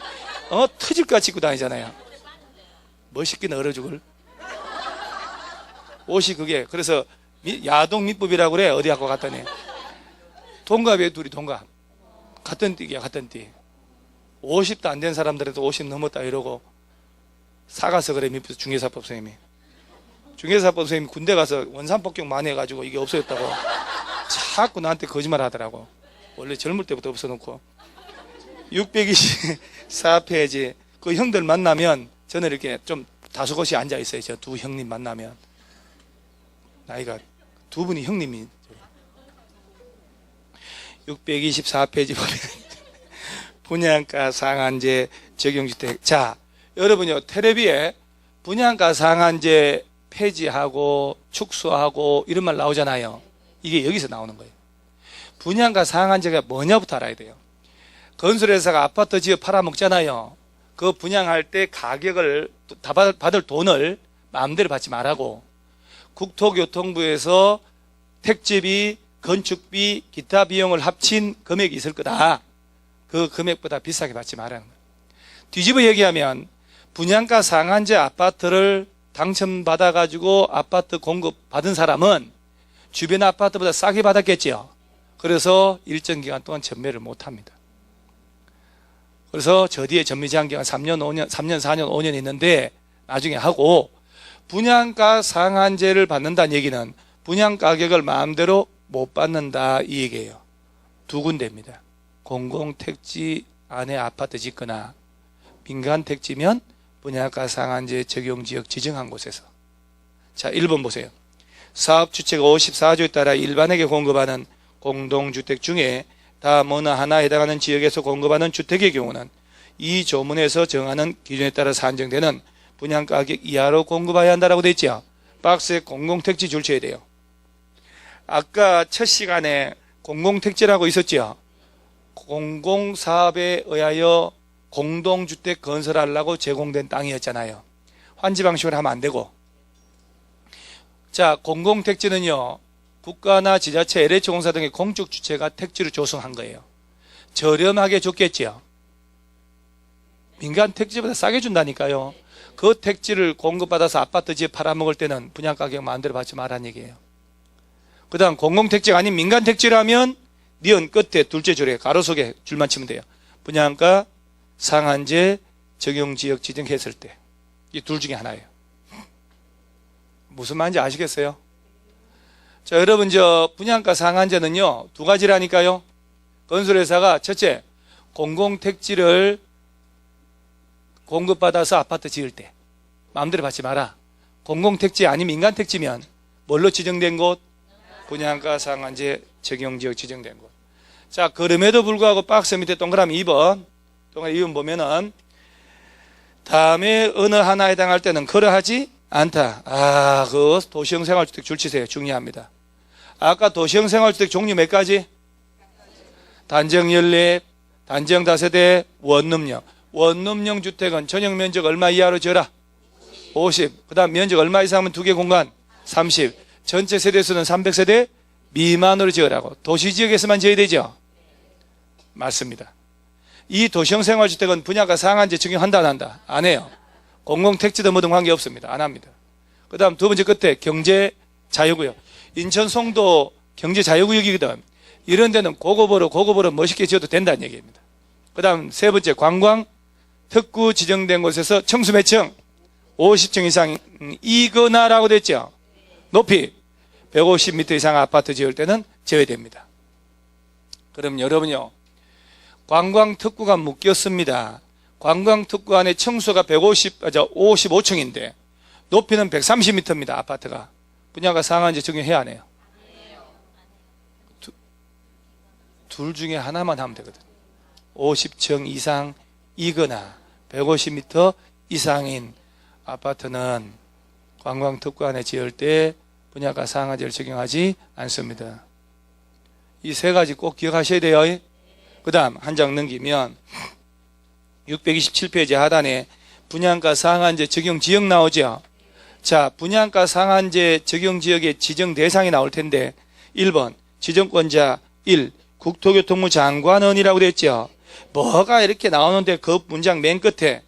터질같이 입고 다니잖아요. 멋있긴 얼어 죽을. 옷이 그게. 그래서 야동 민법이라고 그래. 어디 갖고 갔더니 동갑이에요. 둘이 동갑. 같은 띠야 같은 띠. 50도 안 된 사람들에도 50 넘었다 이러고 사가서 그래. 민법 중개사법 선생님이. 중개사법 선생님이 군대 가서 원산폭격 많이 해가지고 이게 없어졌다고 자꾸 나한테 거짓말 하더라고. 원래 젊을 때부터 없어놓고. 624페이지. 그 형들 만나면 저는 이렇게 좀 다소곳이 앉아있어요. 저 두 형님 만나면. 나이가 두 분이 형님이. 624페이지 보면 분양가 상한제 적용주택. 자, 여러분요, 텔레비에 분양가 상한제 폐지하고 축소하고 이런 말 나오잖아요. 이게 여기서 나오는 거예요. 분양가 상한제가 뭐냐부터 알아야 돼요. 건설회사가 아파트 지어 팔아먹잖아요. 그 분양할 때 가격을 다 받을 돈을 마음대로 받지 말라고. 국토교통부에서 택지비, 건축비, 기타 비용을 합친 금액이 있을 거다. 그 금액보다 비싸게 받지 말라는 거예요. 뒤집어 얘기하면 분양가 상한제 아파트를 당첨받아가지고 아파트 공급 받은 사람은 주변 아파트보다 싸게 받았겠죠. 그래서 일정 기간 동안 전매를 못합니다. 그래서 저 뒤에 전매 제한 기간 3년, 4년, 5년 있는데 나중에 하고, 분양가 상한제를 받는다는 얘기는 분양 가격을 마음대로 못 받는다 이 얘기예요. 두 군데입니다. 공공택지 안에 아파트 짓거나 민간택지면 분양가 상한제 적용지역 지정한 곳에서. 자, 1번 보세요. 사업주체가 54조에 따라 일반에게 공급하는 공동주택 중에 다음 어느 하나에 해당하는 지역에서 공급하는 주택의 경우는 이 조문에서 정하는 기준에 따라 산정되는 분양가격 이하로 공급해야 한다고 되어 있죠. 박스에 공공택지 줄쳐야 돼요. 아까 첫 시간에 공공택지라고 있었죠. 공공사업에 의하여 공동주택 건설하려고 제공된 땅이었잖아요. 환지 방식으로 하면 안 되고. 자, 공공택지는요, 국가나 지자체, LH공사 등의 공적 주체가 택지를 조성한 거예요. 저렴하게 줬겠죠. 민간 택지보다 싸게 준다니까요. 그 택지를 공급받아서 아파트 지에 팔아먹을 때는 분양가격 마음대로 받지 말라는 얘기예요. 그 다음 공공택지가 아닌 민간택지라면 니은 끝에 둘째 줄에 가로 속에 줄만 치면 돼요. 분양가 상한제 적용지역 지정했을 때. 이 둘 중에 하나예요. 무슨 말인지 아시겠어요? 자, 여러분, 분양가 상한제는요, 두 가지라니까요. 건설회사가 첫째, 공공택지를 공급받아서 아파트 지을 때 마음대로 받지 마라. 공공택지 아닌 민간택지면 뭘로 지정된 곳? 분양가 상한제 적용지역 지정된 곳. 자, 그럼에도 불구하고 박스 밑에 동그라미 2번. 동그라미 2번 보면은 다음에 어느 하나에 해당할 때는 그러하지 않다. 그 도시형 생활주택 줄치세요. 중요합니다. 아까 도시형 생활주택 종류 몇 가지? 단지형 연립, 단지형 다세대, 원룸형. 원룸형 주택은 전용 면적 얼마 이하로 지어라? 50. 그 다음 면적 얼마 이상이면 두 개 공간? 30. 전체 세대수는 300세대 미만으로 지으라고. 도시지역에서만 지어야 되죠? 맞습니다. 이 도시형 생활주택은 분양가 상한제 적용한다 안 한다? 안 해요. 공공택지도 뭐든 관계없습니다. 안 합니다. 그 다음 두 번째 끝에 경제자유구역. 인천 송도 경제자유구역이거든. 이런 데는 고급으로 멋있게 지어도 된다는 얘기입니다. 그 다음 세 번째 관광 특구 지정된 곳에서 청수 몇 층? 50층 이상이거나라고 됐죠. 높이 150m 이상 아파트 지을 때는 제외됩니다. 그럼 여러분요, 관광특구가 묶였습니다. 관광특구 안에 층수가 55층인데 높이는 130m입니다. 아파트가. 분양가 상한제 적용해야 하네요. 둘 중에 하나만 하면 되거든. 50층 이상이거나 150m 이상인 아파트는 관광특구 안에 지을 때 분양가 상한제를 적용하지 않습니다. 이 세 가지 꼭 기억하셔야 돼요. 그 다음 한 장 넘기면 627페이지 하단에 분양가 상한제 적용 지역 나오죠. 자, 분양가 상한제 적용 지역의 지정 대상이 나올 텐데 1번 지정권자 1. 국토교통부 장관원이라고 됐죠. 뭐가 이렇게 나오는데 그 문장 맨 끝에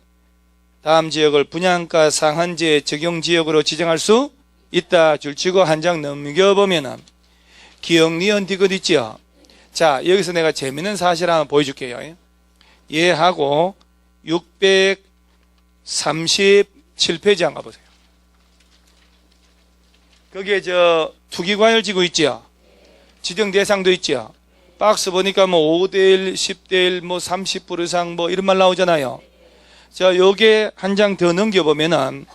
다음 지역을 분양가 상한제 적용 지역으로 지정할 수 있다 줄치고 한 장 넘겨보면은 기억, 니은, 디귿 있죠. 자, 여기서 내가 재밌는 사실 하나 보여줄게요. 얘하고 637페이지 한번 가보세요. 거기에 투기과열지구 있죠. 지정 대상도 있죠. 박스 보니까 5대1, 10대1, 30% 이상 이런 말 나오잖아요. 자, 요게 한 장 더 넘겨보면은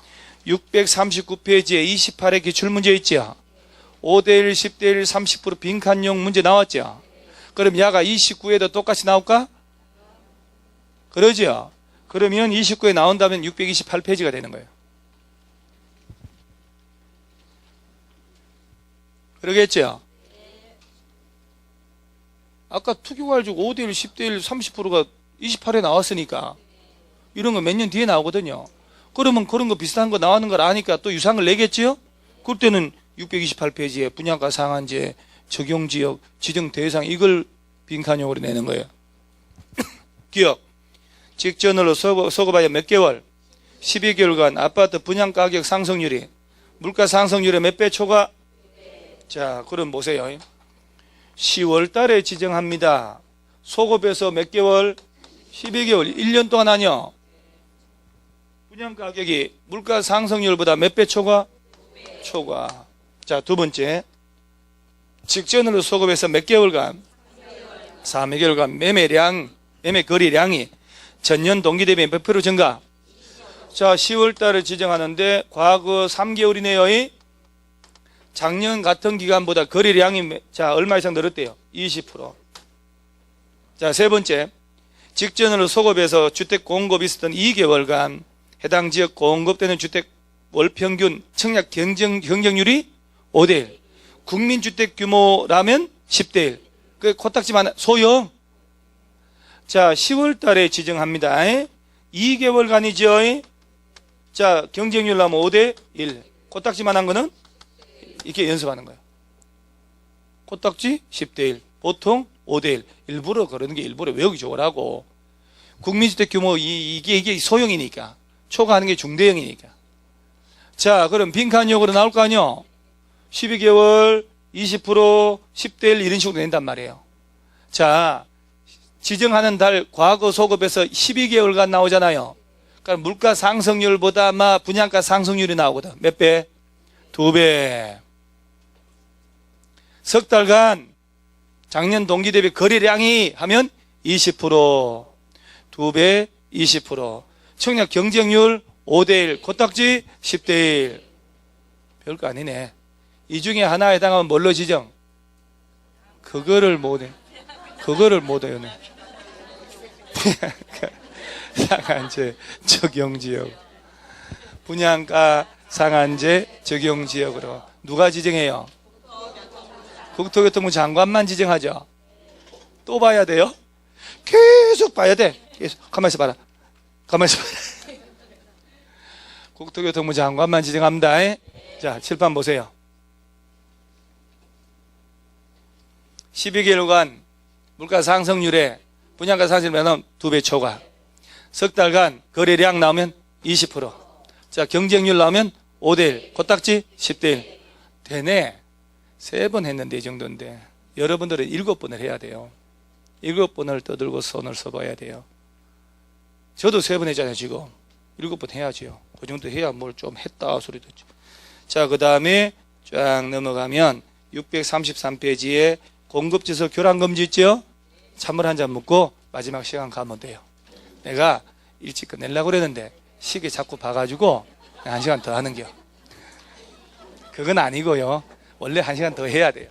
639페이지에 28회 기출문제 있죠. 5대1, 10대1, 30% 빈칸용 문제 나왔죠. 그럼 야가 29에도 똑같이 나올까? 그러죠. 그러면 29에 나온다면 628페이지가 되는 거예요. 그러겠죠. 아까 투기과열지구 5대1, 10대1, 30%가 28에 나왔으니까 이런 거 몇 년 뒤에 나오거든요. 그러면 그런 거 비슷한 거 나오는 걸 아니까 또 유상을 내겠지요? 그때는 628페이지에 분양가 상한제 적용지역 지정 대상 이걸 빈칸용으로 내는 거예요. 기억. 직전으로 서거봐야 몇 개월? 12개월간 아파트 분양가격 상승률이 물가 상승률의 몇 배 초과? 자, 그럼 보세요. 10월 달에 지정합니다. 소급해서 몇 개월? 12개월, 1년 동안 아니요. 분양가격이 물가 상승률보다 몇 배 초과? 초과. 자, 두 번째. 직전으로 소급해서 몇 개월간? 3개월간 매매 거래량이 전년 동기 대비 몇 프로 증가? 자, 10월 달에 지정하는데 과거 3개월이네요. 작년 같은 기간보다 거래량이 얼마 이상 늘었대요? 20%. 자, 세 번째. 직전으로 소급해서 주택 공급이 있었던 2개월간 해당 지역 공급되는 주택 월평균 청약 경쟁률이 5대1. 국민주택 규모라면 10대1. 그 코딱지만 소형. 자, 10월 달에 지정합니다. 2개월간이죠. 자, 경쟁률 나면 5대1. 코딱지만 한 거는 이렇게 연습하는 거예요. 코딱지 10대1. 보통 5대1. 일부러 그러는 게 일부러 외우기 좋으라고. 국민주택 규모 이게 소형이니까. 초과하는 게 중대형이니까. 자, 그럼 빈칸역으로 나올 거 아니요? 12개월, 20%, 10대1 이런 식으로 낸단 말이에요. 자, 지정하는 달 과거 소급에서 12개월간 나오잖아요. 그러니까 물가 상승률보다 아마 분양가 상승률이 나오거든. 몇 배? 2배. 석 달간 작년 동기 대비 거래량이 하면 20%. 2배 20%. 청약 경쟁률 5대1. 코딱지 10대1. 별거 아니네. 이 중에 하나에 해당하면 뭘로 지정? 그거를 못해. 그거를 못해요. 상한제 적용지역. 분양가 상한제 적용지역으로. 누가 지정해요? 국토교통부 장관만 지정하죠. 또 봐야 돼요? 계속 봐야 돼. 계속. 가만히 있어 봐라. 가만히 있어 봐라. 국토교통부 장관만 지정합니다. 자, 칠판 보세요. 12개월간 물가 상승률에 분양가 상승률 나오면 2배 초과. 석 달간 거래량 나오면 20%. 자, 경쟁률 나오면 5대1. 코딱지 10대1. 되네. 3번 했는데 이 정도인데 여러분들은 7번을 해야 돼요. 7번을 떠들고 손을 써봐야 돼요. 저도 3번 했잖아요 지금. 7번 해야지요. 그 정도 해야 뭘 좀 했다 소리 듣죠. 자, 그 다음에 쫙 넘어가면 633페이지에 공급지수 교란금지 있죠? 찬물 한 잔 먹고 마지막 시간 가면 돼요. 내가 일찍 끝내려고 그랬는데 시계 자꾸 봐가지고 1시간 더 하는겨. 그건 아니고요. 원래 1시간 더 해야 돼요.